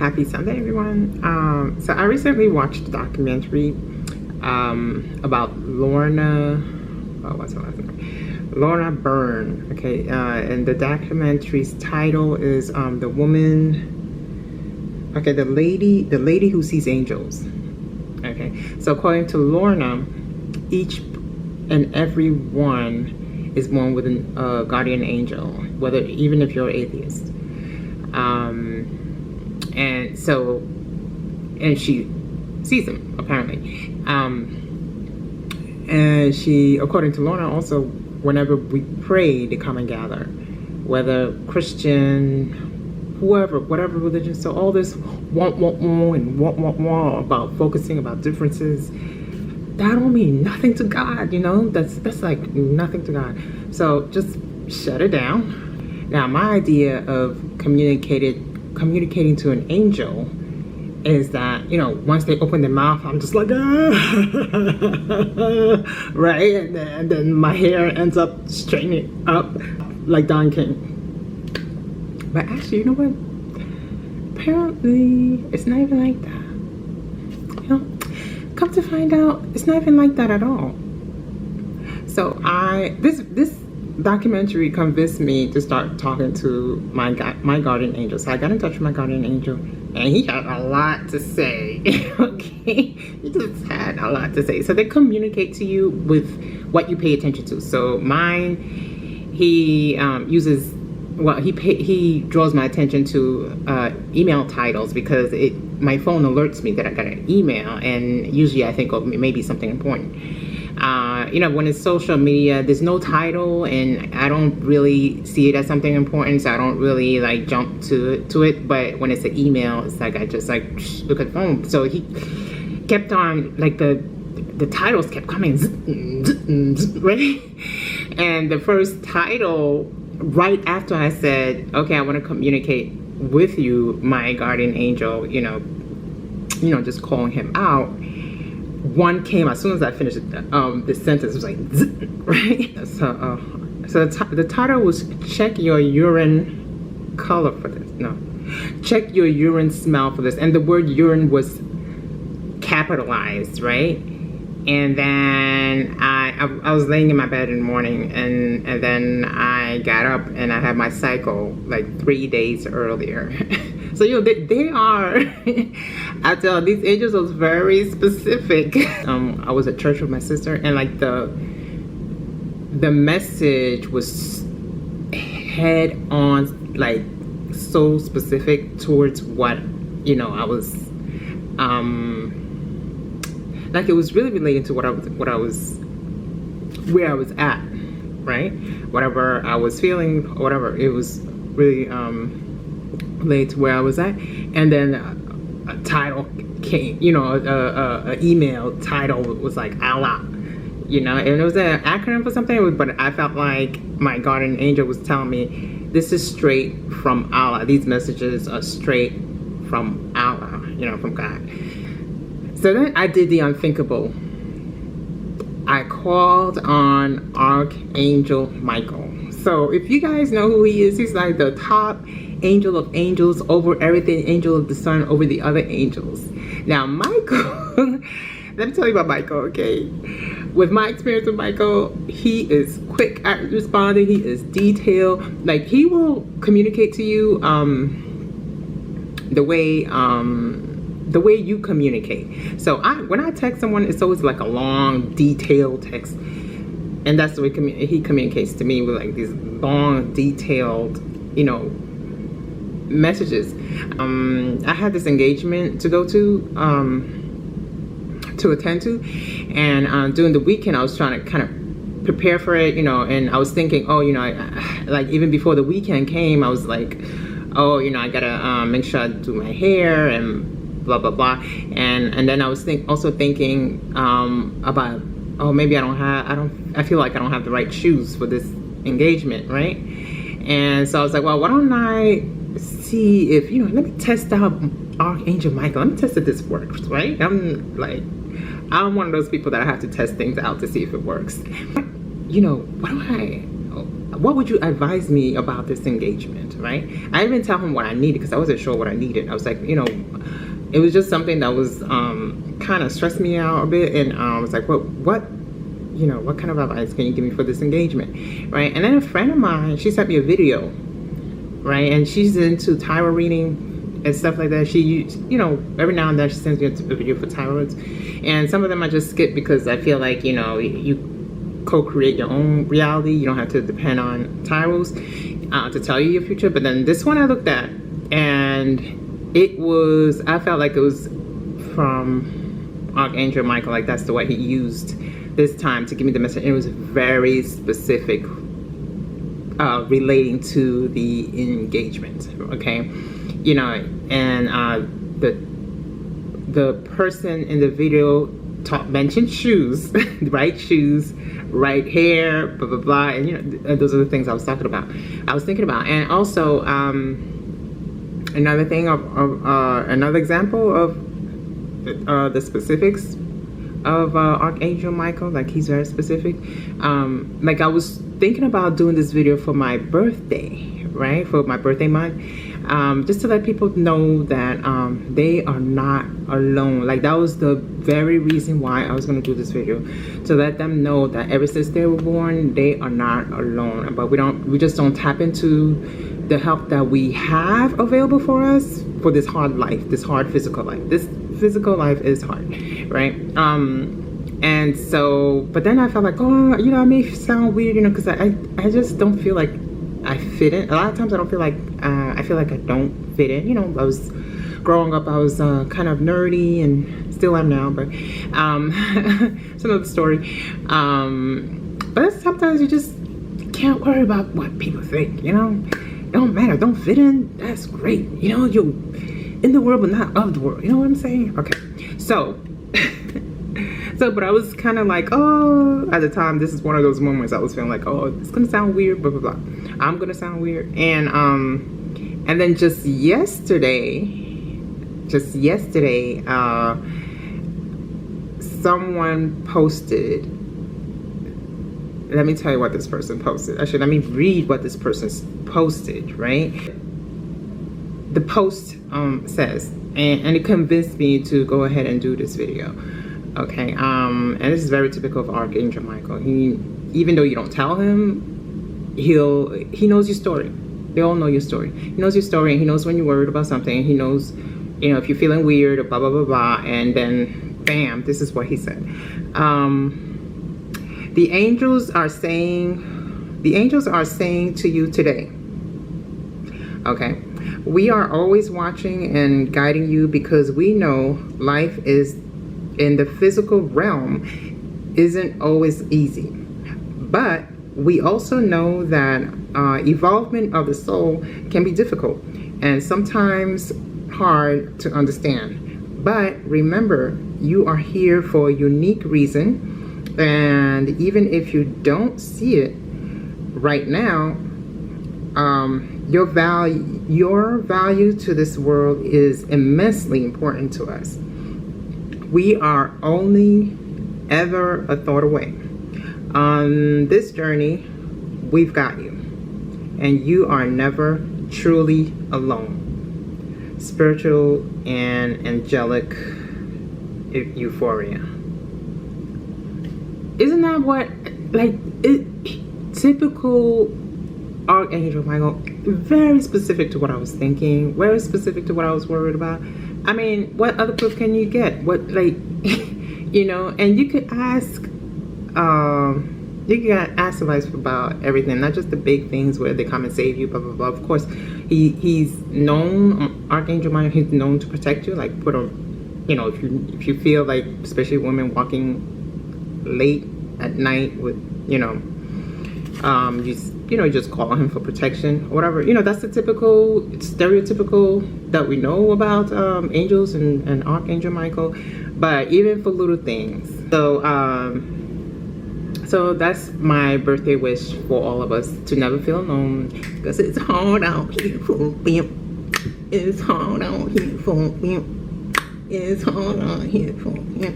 Happy Sunday, everyone. So I recently watched a documentary about Lorna. Oh, what's her last name? Lorna Byrne. Okay, and the documentary's title is "The Woman." Okay, the lady who sees angels. Okay, so according to Lorna, each and every one is born with a guardian angel, whether even if you're an atheist. And so, and she sees them apparently. And she, according to Lorna, also whenever we pray, they come and gather, whether Christian, whoever, whatever religion. So all this want about focusing about differences, that don't mean nothing to God, you know. That's like nothing to God. So just shut it down. Now, my idea of communicating to an angel is that, you know, once they open their mouth, I'm just like, right? And then my hair ends up straightening up like Don King. But actually, you know what? Apparently, it's not even like that. You know, come to find out, it's not even like that at all. So this documentary convinced me to start talking to my guardian angel. So I got in touch with my guardian angel, and he had a lot to say. Okay, he just had a lot to say. So they communicate to you with what you pay attention to. So mine, he uses, well, he draws my attention to email titles, because my phone alerts me that I got an email, and usually I think, oh, maybe something important. You know, when it's social media, there's no title, and I don't really see it as something important, so I don't really like jump to it. But when it's an email, it's like I just like look at the phone. So he kept on, like the titles kept coming, right? And the first title, right after I said, okay, I want to communicate with you, my guardian angel, you know, just calling him out. One came as soon as I finished this sentence. It was like, right? So the title was "Check Your Urine Color for this." No, check your urine smell for this, and the word urine was capitalized, right? And then I was laying in my bed in the morning, and then I got up and I had my cycle like 3 days earlier. So, you know, they are, I tell you, these angels are very specific. I was at church with my sister, and like the message was head on, like so specific towards what, you know, I was, like it was really related to where I was at, right? Whatever I was feeling, whatever, it was really related to where I was at. And then a title came, you know, a email title was like Allah, you know, and it was an acronym for something, but I felt like my guardian angel was telling me, this is straight from Allah. These messages are straight from Allah, you know, from God. So then I did the unthinkable. I called on Archangel Michael. So if you guys know who he is, he's like the top angel of angels over everything, angel of the sun over the other angels. Now Michael, let me tell you about Michael, okay? With my experience with Michael, he is quick at responding. He is detailed. Like, he will communicate to you the way you communicate. So when I text someone, it's always like a long, detailed text, and that's the way he communicates to me, with like these long, detailed, you know, messages. I had this engagement to go to attend to, and during the weekend I was trying to kind of prepare for it, you know, and I was thinking, oh, you know, like even before the weekend came, I was like, oh, you know, I gotta make sure I do my hair and blah blah blah, and then I was also thinking about, oh, maybe I feel like I don't have the right shoes for this engagement, right? And so I was like, well, why don't I see if, you know, let me test out Archangel Michael. Let me test if this works, right? I'm one of those people that I have to test things out to see if it works. You know, what would you advise me about this engagement, right? I didn't even tell him what I needed because I wasn't sure what I needed. I was like, you know, it was just something that was kind of stressed me out a bit, and I was like, what kind of advice can you give me for this engagement, right? And then a friend of mine, she sent me a video, right? And she's into tarot reading and stuff like that. She, you know, every now and then she sends me a video for tarots, and some of them I just skip because I feel like, you know, you co-create your own reality. You don't have to depend on tarots to tell you your future. But then this one I looked at, and I felt like it was from Archangel Michael. Like that's the way he used this time to give me the message. It was very specific, relating to the engagement, okay? You know, and the person in the video mentioned shoes, right shoes, right hair, blah blah blah, and you know, those are the things I was thinking about. And also another thing another example of the specifics of Archangel Michael. Like he's very specific. Like I was thinking about doing this video for my birthday, right? For my birthday month, just to let people know that they are not alone. Like that was the very reason why I was going to do this video, to let them know that ever since they were born, they are not alone. But we just don't tap into the help that we have available for us for this hard life, this hard physical life. This physical life is hard, right? And so, but then I felt like, oh, you know, I may sound weird, you know, because I just don't feel like I fit in. A lot of times I don't feel like I feel like I don't fit in. You know, I was growing up, I was kind of nerdy, and still am now, but it's another story. But sometimes you just can't worry about what people think, you know. It don't matter, don't fit in, that's great. You know, you're in the world but not of the world. You know what I'm saying? Okay, so but I was kind of like, oh, at the time, this is one of those moments I was feeling like, oh, it's gonna sound weird, blah blah blah. I'm gonna sound weird. And then just yesterday, someone posted. Let me tell you what this person posted. Actually, let me read what this person posted, right? The post says, and it convinced me to go ahead and do this video. Okay, and this is very typical of Archangel Michael. He, even though you don't tell him, he knows your story. They all know your story. He knows your story, and he knows when you're worried about something. He knows, you know, if you're feeling weird or blah blah blah blah. And then, bam, this is what he said. The angels are saying to you today, okay, we are always watching and guiding you because we know life is in the physical realm isn't always easy. But we also know that evolvement of the soul can be difficult and sometimes hard to understand. But remember, you are here for a unique reason. And even if you don't see it right now, your value to this world is immensely important to us. We are only ever a thought away. On this journey, we've got you. And you are never truly alone. Spiritual and angelic euphoria. Isn't that what, like, typical Archangel Michael, very specific to what I was thinking, very specific to what I was worried about. I mean, what other proof can you get? What, like, you know, and you could ask advice about everything, not just the big things where they come and save you, blah blah blah. Of course, he's known, Archangel Michael, he's known to protect you. Like, put a, you know, if you feel like, especially women walking late at night with, you know, you just call him for protection or whatever. You know, that's the typical, stereotypical that we know about angels and Archangel Michael. But even for little things. So that's my birthday wish for all of us, to never feel alone, because it's hard out here for me. It's hard out here for me. It's hard out here for me.